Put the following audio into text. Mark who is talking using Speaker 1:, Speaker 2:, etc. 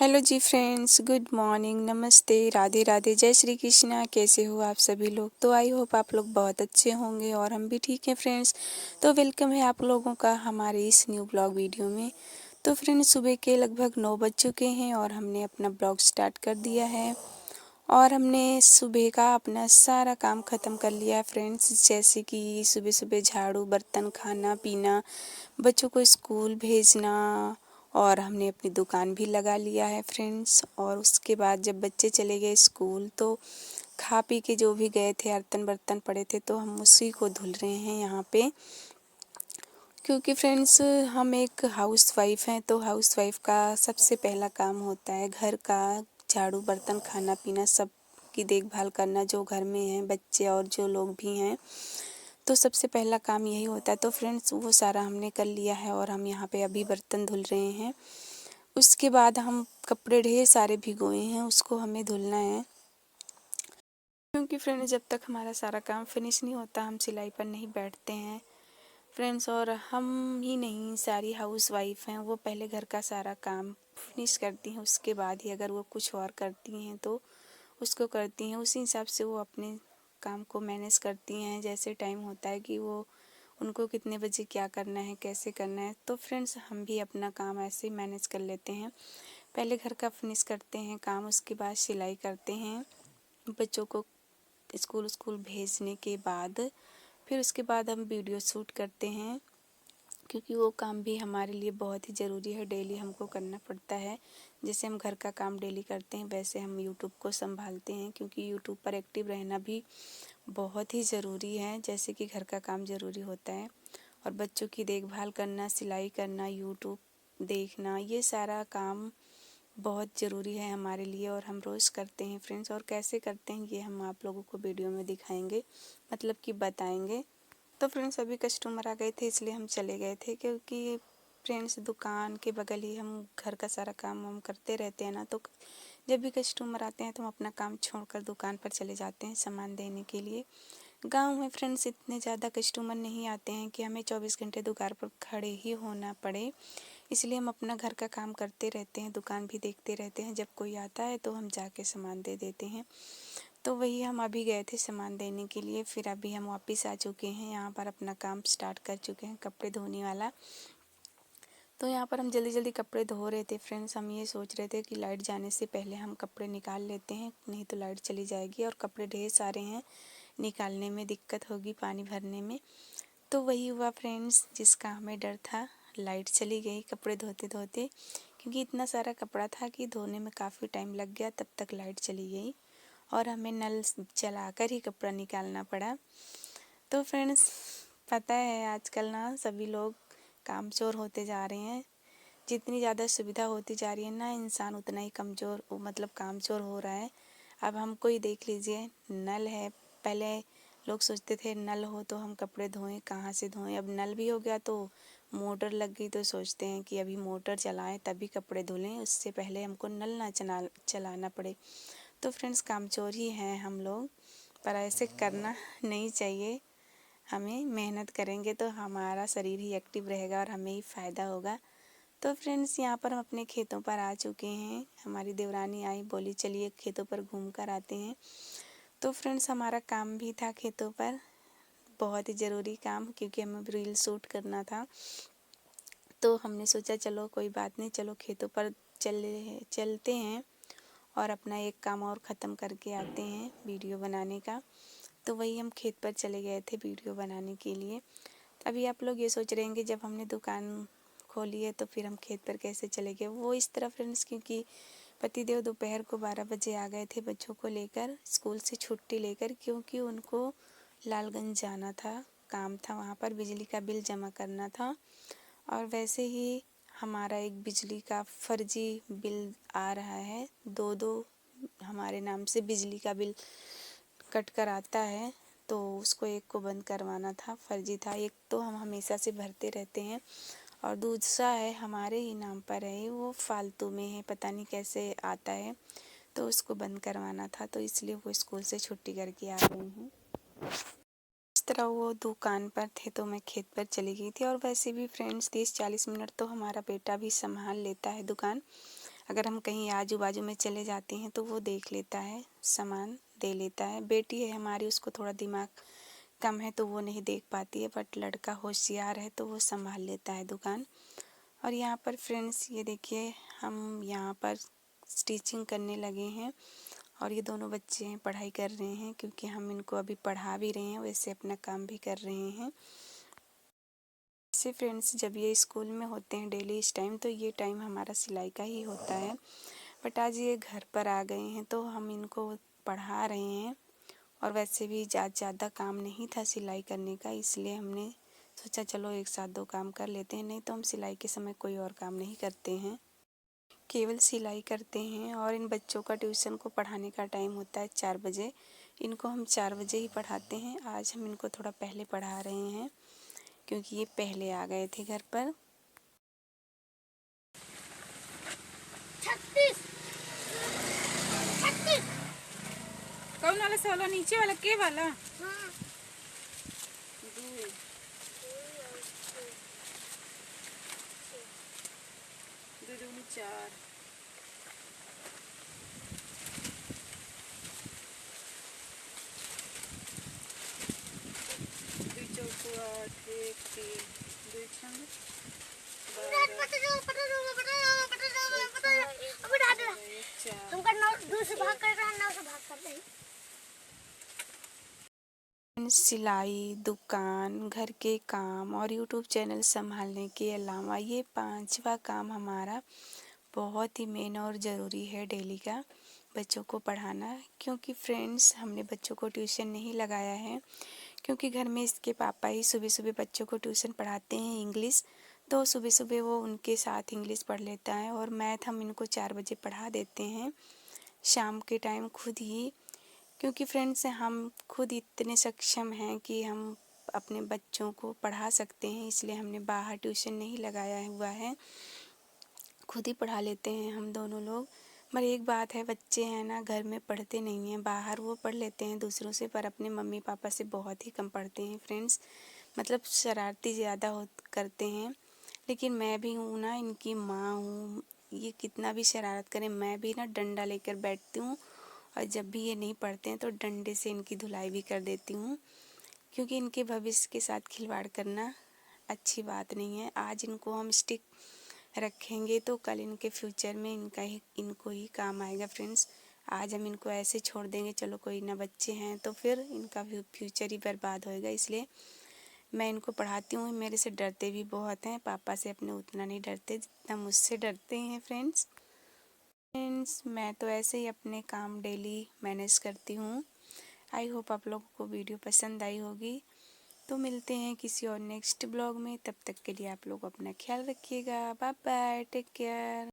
Speaker 1: Hello जी friends, good morning, नमस्ते, राधे राधे, जय श्री कृष्णा। कैसे हो आप सभी लोग? तो आई होप आप लोग बहुत अच्छे होंगे और हम भी ठीक हैं फ्रेंड्स। तो वेलकम है आप लोगों का हमारे इस न्यू ब्लॉग वीडियो में। तो फ्रेंड्स, सुबह के लगभग 9 बज चुके हैं और हमने अपना ब्लॉग स्टार्ट कर दिया है और हमने सुबह का अपना सारा काम ख़त्म कर लिया है फ्रेंड्स। जैसे कि सुबह सुबह झाड़ू, बर्तन, खाना पीना, बच्चों को स्कूल भेजना और हमने अपनी दुकान भी लगा लिया है फ्रेंड्स। और उसके बाद जब बच्चे चले गए स्कूल तो खा पी के जो भी गए थे, बर्तन बर्तन पड़े थे तो हम उसी को धुल रहे हैं यहाँ पे। क्योंकि फ्रेंड्स, हम एक हाउस वाइफ हैं तो हाउस वाइफ का सबसे पहला काम होता है घर का झाड़ू, बर्तन, खाना पीना, सब की देखभाल करना। जो घर में हैं बच्चे और जो लोग भी हैं तो सबसे पहला काम यही होता है। तो फ्रेंड्स, वो सारा हमने कर लिया है और हम यहाँ पे अभी बर्तन धुल रहे हैं। उसके बाद हम कपड़े ढेर सारे भिगोए हैं, उसको हमें धुलना है। क्योंकि फ्रेंड्स, जब तक हमारा सारा काम फिनिश नहीं होता हम सिलाई पर नहीं बैठते हैं फ्रेंड्स। और हम ही नहीं, सारी हाउस वाइफ हैं, वो पहले घर का सारा काम फिनिश करती हैं, उसके बाद ही अगर वो कुछ और करती हैं तो उसको करती हैं। उसी हिसाब से वो अपने काम को मैनेज करती हैं। जैसे टाइम होता है कि वो उनको कितने बजे क्या करना है, कैसे करना है, तो फ्रेंड्स हम भी अपना काम ऐसे ही मैनेज कर लेते हैं। पहले घर का फिनिश करते हैं काम, उसके बाद सिलाई करते हैं बच्चों को स्कूल भेजने के बाद। फिर उसके बाद हम वीडियो शूट करते हैं, क्योंकि वो काम भी हमारे लिए बहुत ही ज़रूरी है, डेली हमको करना पड़ता है। जैसे हम घर का काम डेली करते हैं वैसे हम यूट्यूब को संभालते हैं, क्योंकि यूट्यूब पर एक्टिव रहना भी बहुत ही ज़रूरी है, जैसे कि घर का काम ज़रूरी होता है। और बच्चों की देखभाल करना, सिलाई करना, यूट्यूब देखना, ये सारा काम बहुत ज़रूरी है हमारे लिए और हम रोज़ करते हैं फ्रेंड्स। और कैसे करते हैं ये हम आप लोगों को वीडियो में दिखाएंगे, मतलब कि बताएंगे। तो फ्रेंड्स, अभी कस्टमर आ गए थे इसलिए हम चले गए थे, क्योंकि फ्रेंड्स दुकान के बगल ही हम घर का सारा काम हम करते रहते हैं ना, तो जब भी कस्टमर आते हैं तो हम अपना काम छोड़कर दुकान पर चले जाते हैं सामान देने के लिए। गांव में फ्रेंड्स इतने ज़्यादा कस्टमर नहीं आते हैं कि हमें 24 घंटे दुकान पर खड़े ही होना पड़े, इसलिए हम अपना घर का काम करते रहते हैं, दुकान भी देखते रहते हैं। जब कोई आता है तो हम जाके सामान दे देते हैं। तो वही हम अभी गए थे सामान देने के लिए, फिर अभी हम वापस आ चुके हैं, यहाँ पर अपना काम स्टार्ट कर चुके हैं कपड़े धोने वाला। तो यहाँ पर हम जल्दी जल्दी कपड़े धो रहे थे फ्रेंड्स। हम ये सोच रहे थे कि लाइट जाने से पहले हम कपड़े निकाल लेते हैं, नहीं तो लाइट चली जाएगी और कपड़े ढेर सारे हैं, निकालने में दिक्कत होगी, पानी भरने में। तो वही हुआ फ्रेंड्स जिसका हमें डर था, लाइट चली गई कपड़े धोते धोते, क्योंकि इतना सारा कपड़ा था कि धोने में काफ़ी टाइम लग गया, तब तक लाइट चली गई और हमें नल चलाकर ही कपड़ा निकालना पड़ा। तो फ्रेंड्स, पता है आजकल ना सभी लोग कामचोर होते जा रहे हैं। जितनी ज़्यादा सुविधा होती जा रही है ना, इंसान उतना ही कमज़ोर, मतलब कामचोर हो रहा है। अब हमको ही देख लीजिए, नल है, पहले लोग सोचते थे नल हो तो हम कपड़े धोएं, कहाँ से धोएं। अब नल भी हो गया तो मोटर लग गई तो सोचते हैं कि अभी मोटर चलाएं तभी कपड़े धुलें, उससे पहले हमको नल ना चलाना पड़े। तो फ्रेंड्स, कामचोर ही हैं हम लोग, पर ऐसे करना नहीं चाहिए। हमें मेहनत करेंगे तो हमारा शरीर ही एक्टिव रहेगा और हमें ही फ़ायदा होगा। तो फ्रेंड्स, यहाँ पर हम अपने खेतों पर आ चुके हैं। हमारी देवरानी आई, बोली चलिए खेतों पर घूम कर आते हैं। तो फ्रेंड्स, हमारा काम भी था खेतों पर, बहुत ही ज़रूरी काम, क्योंकि हमें रील शूट करना था। तो हमने सोचा चलो कोई बात नहीं, चलो खेतों पर चलते हैं और अपना एक काम और ख़त्म करके आते हैं वीडियो बनाने का। तो वही हम खेत पर चले गए थे वीडियो बनाने के लिए। अभी आप लोग ये सोच रहे हैं जब हमने दुकान खोली है तो फिर हम खेत पर कैसे चले गए। वो इस तरह फ्रेंड्स, क्योंकि पतिदेव दोपहर को 12 बजे आ गए थे बच्चों को लेकर, स्कूल से छुट्टी लेकर, क्योंकि उनको लालगंज जाना था, काम था वहाँ पर, बिजली का बिल जमा करना था। और वैसे ही हमारा एक बिजली का फर्जी बिल आ रहा है, दो हमारे नाम से बिजली का बिल कट कर आता है, तो उसको एक को बंद करवाना था, फर्जी था। एक तो हम हमेशा से भरते रहते हैं और दूसरा है हमारे ही नाम पर है, वो फालतू में है, पता नहीं कैसे आता है, तो उसको बंद करवाना था। तो इसलिए वो स्कूल से छुट्टी करके आ गए हैं। इस तरह वो दुकान पर थे तो मैं खेत पर चली गई थी। और वैसे भी फ्रेंड्स 30-40 मिनट तो हमारा बेटा भी संभाल लेता है दुकान। अगर हम कहीं आजू बाजू में चले जाते हैं तो वो देख लेता है, सामान दे लेता है। बेटी है हमारी, उसको थोड़ा दिमाग कम है तो वो नहीं देख पाती है, बट लड़का होशियार है तो वो संभाल लेता है दुकान। और यहाँ पर फ्रेंड्स ये देखिए, हम यहाँ पर स्टिचिंग करने लगे हैं और ये दोनों बच्चे हैं पढ़ाई कर रहे हैं, क्योंकि हम इनको अभी पढ़ा भी रहे हैं वैसे अपना काम भी कर रहे हैं। वैसे फ्रेंड्स जब ये स्कूल में होते हैं डेली इस टाइम, तो ये टाइम हमारा सिलाई का ही होता है, बट आज ये घर पर आ गए हैं तो हम इनको पढ़ा रहे हैं। और वैसे भी ज़्यादा काम नहीं था सिलाई करने का, इसलिए हमने सोचा चलो एक साथ दो काम कर लेते हैं। नहीं तो हम सिलाई के समय कोई और काम नहीं करते हैं, केवल सिलाई करते हैं। और इन बच्चों का ट्यूशन को पढ़ाने का टाइम होता है 4 बजे। इनको हम 4 बजे ही पढ़ाते हैं। आज हम इनको थोड़ा पहले पढ़ा रहे हैं क्योंकि ये पहले आ गए थे घर पर।
Speaker 2: 36
Speaker 3: कौन वाला से वाला नीचे वाला के वाला?
Speaker 2: हाँ
Speaker 3: दो दूनी 4 2 चौको 8 1 3 2 छंग 12 4
Speaker 2: हमका 9 से भाग कर 9 से भाग कर दे।
Speaker 1: सिलाई, दुकान, घर के काम और यूट्यूब चैनल संभालने के अलावा ये 5वां काम हमारा बहुत ही मेन और ज़रूरी है डेली का, बच्चों को पढ़ाना। क्योंकि फ्रेंड्स हमने बच्चों को ट्यूशन नहीं लगाया है, क्योंकि घर में इसके पापा ही सुबह सुबह बच्चों को ट्यूशन पढ़ाते हैं इंग्लिश, तो सुबह सुबह वो उनके साथ इंग्लिश पढ़ लेता है। और मैथ हम इनको 4 बजे पढ़ा देते हैं शाम के टाइम खुद ही, क्योंकि फ्रेंड्स हम खुद इतने सक्षम हैं कि हम अपने बच्चों को पढ़ा सकते हैं, इसलिए हमने बाहर ट्यूशन नहीं लगाया हुआ है, खुद ही पढ़ा लेते हैं हम दोनों लोग। पर एक बात है, बच्चे हैं ना घर में पढ़ते नहीं हैं, बाहर वो पढ़ लेते हैं दूसरों से, पर अपने मम्मी पापा से बहुत ही कम पढ़ते हैं फ्रेंड्स। मतलब शरारती ज़्यादा हो करते हैं। लेकिन मैं भी हूँ ना, इनकी माँ हूँ, ये कितना भी शरारत करें मैं भी ना डंडा लेकर बैठती हूँ, और जब भी ये नहीं पढ़ते हैं तो डंडे से इनकी धुलाई भी कर देती हूँ, क्योंकि इनके भविष्य के साथ खिलवाड़ करना अच्छी बात नहीं है। आज इनको हम स्टिक रखेंगे तो कल इनके फ्यूचर में इनको ही काम आएगा फ्रेंड्स। आज हम इनको ऐसे छोड़ देंगे, चलो कोई ना बच्चे हैं, तो फिर इनका फ्यूचर ही बर्बाद होएगा। इसलिए मैं इनको पढ़ाती हूँ। मेरे से डरते भी बहुत हैं, पापा से अपने उतना नहीं डरते जितना मुझसे डरते हैं फ्रेंड्स। मैं तो ऐसे ही अपने काम डेली मैनेज करती हूँ। आई होप आप लोगों को वीडियो पसंद आई होगी। तो मिलते हैं किसी और नेक्स्ट ब्लॉग में, तब तक के लिए आप लोग अपना ख्याल रखिएगा। Bye bye, take care.